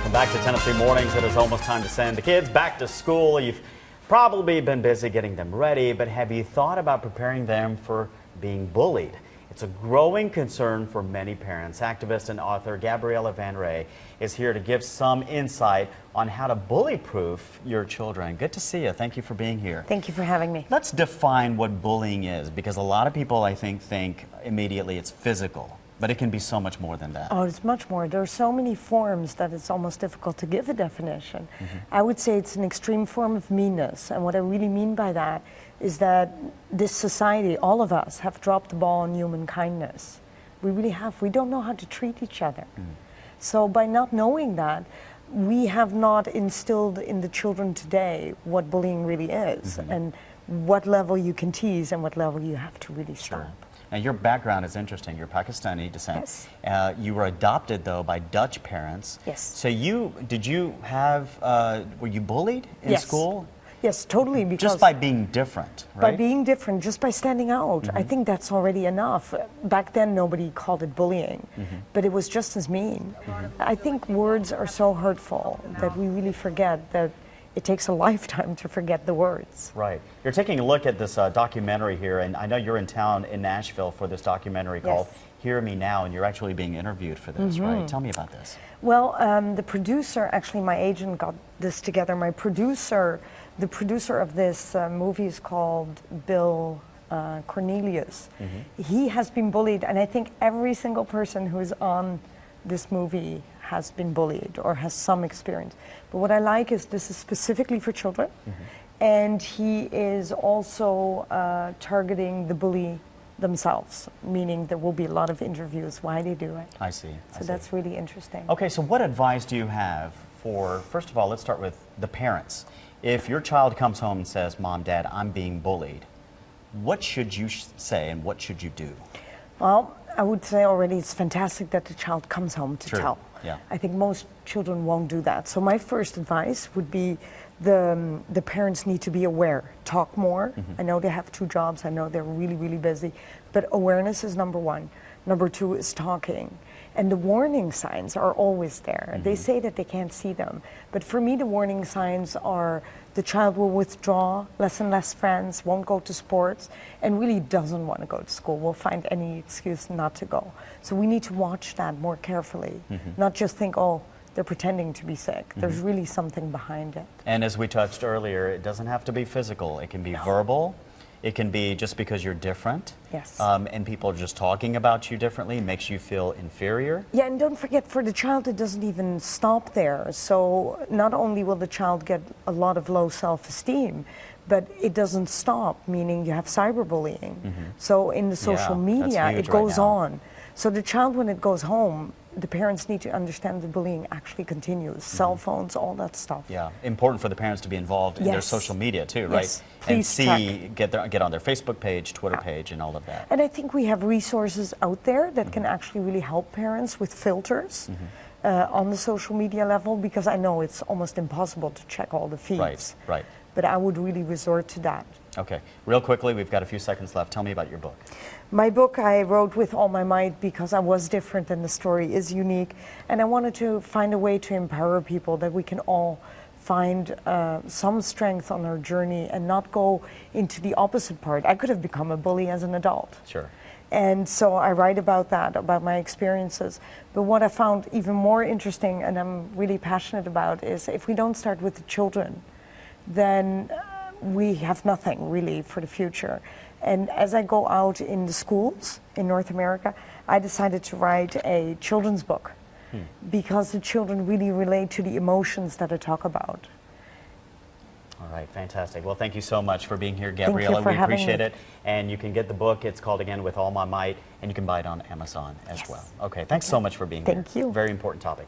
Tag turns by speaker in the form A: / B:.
A: Welcome back to Tennessee Mornings. It is almost time to send the kids back to school. You've probably been busy getting them ready, but have you thought about preparing them for being bullied? It's a growing concern for many parents. Activist and author Gabriella van Rij is here to give some insight on how to bully-proof your children. Good to see you. Thank you for being here.
B: Thank you for having me.
A: Let's define what bullying is, because a lot of people, I think immediately it's physical. But it can be so much more than that.
B: Oh, it's much more. There are so many forms that it's almost difficult to give a definition. I would say it's an extreme form of meanness. And what I really mean by that is that this society, all of us, have dropped the ball on human kindness. We really have. We don't know how to treat each other. So by not knowing that, we have not instilled in the children today what bullying really is and what level you can tease and what level you have to really stop.
A: Now, your background is interesting. You're Pakistani descent.
B: Yes.
A: You were adopted, though, by Dutch parents.
B: Yes.
A: So were you bullied in school?
B: Yes, totally. Because
A: just by being different, right?
B: By being different, just by standing out. I think that's already enough. Back then, nobody called it bullying, but it was just as mean. I think words are so hurtful that we really forget that it takes a lifetime to forget the words.
A: Right. You're taking a look at this documentary here, and I know you're in town in Nashville for this documentary called Hear Me Now, and you're actually being interviewed for this, right? Tell me about this.
B: Well, the producer, actually my agent got this together. The producer of this movie is called Bill Cornelius. He has been bullied, and I think every single person who is on this movie has been bullied or has some experience. But what I like is this is specifically for children, and he is also targeting the bully themselves, meaning there will be a lot of interviews why they do it.
A: I see.
B: So that's really interesting.
A: Okay, so what advice do you have for, first of all, let's start with the parents. If your child comes home and says, Mom, Dad, I'm being bullied, what should you say and what should you do?
B: Well, I would say already it's fantastic that the child comes home to tell.
A: Yeah.
B: I think most children won't do that. So my first advice would be the parents need to be aware, talk more. I know they have 2 jobs, I know they're really, really busy, but awareness is number 1. Number 2 is talking. And the warning signs are always there. They say that they can't see them. But for me, the warning signs are the child will withdraw, less and less friends, won't go to sports, and really doesn't want to go to school, will find any excuse not to go. So we need to watch that more carefully, not just think, oh, they're pretending to be sick. There's really something behind it.
A: And as we touched earlier, it doesn't have to be physical. It can be verbal. It can be just because you're different.
B: Yes.
A: And people are just talking about you differently makes you feel inferior.
B: Yeah, and don't forget, for the child, it doesn't even stop there. So not only will the child get a lot of low self-esteem, but it doesn't stop, meaning you have cyberbullying. So in the social media, it goes on. So the child, when it goes home, the parents need to understand the bullying actually continues. Cell phones, all that stuff. Yeah,
A: important for the parents to be involved in their social media too, right?
B: Yes.
A: And see, get on their Facebook page, Twitter page, and all of that.
B: And I think we have resources out there that can actually really help parents with filters on the social media level, because I know it's almost impossible to check all the feeds.
A: Right.
B: But I would really resort to that.
A: Okay, real quickly, we've got a few seconds left. Tell me about your book.
B: My book I wrote with all my might because I was different and the story is unique. And I wanted to find a way to empower people, that we can all find some strength on our journey and not go into the opposite part. I could have become a bully as an adult.
A: Sure.
B: And so I write about that, about my experiences. But what I found even more interesting, and I'm really passionate about, is if we don't start with the children, then we have nothing really for the future. And as I go out in the schools in North America, I decided to write a children's book because the children really relate to the emotions that I talk about.
A: All right, fantastic. Well, thank you so much for being here, Gabriella. We appreciate it. And you can get the book. It's called, again, With All My Might, and you can buy it on Amazon as well. Okay, thanks so much for being here.
B: Thank you.
A: Very important topic.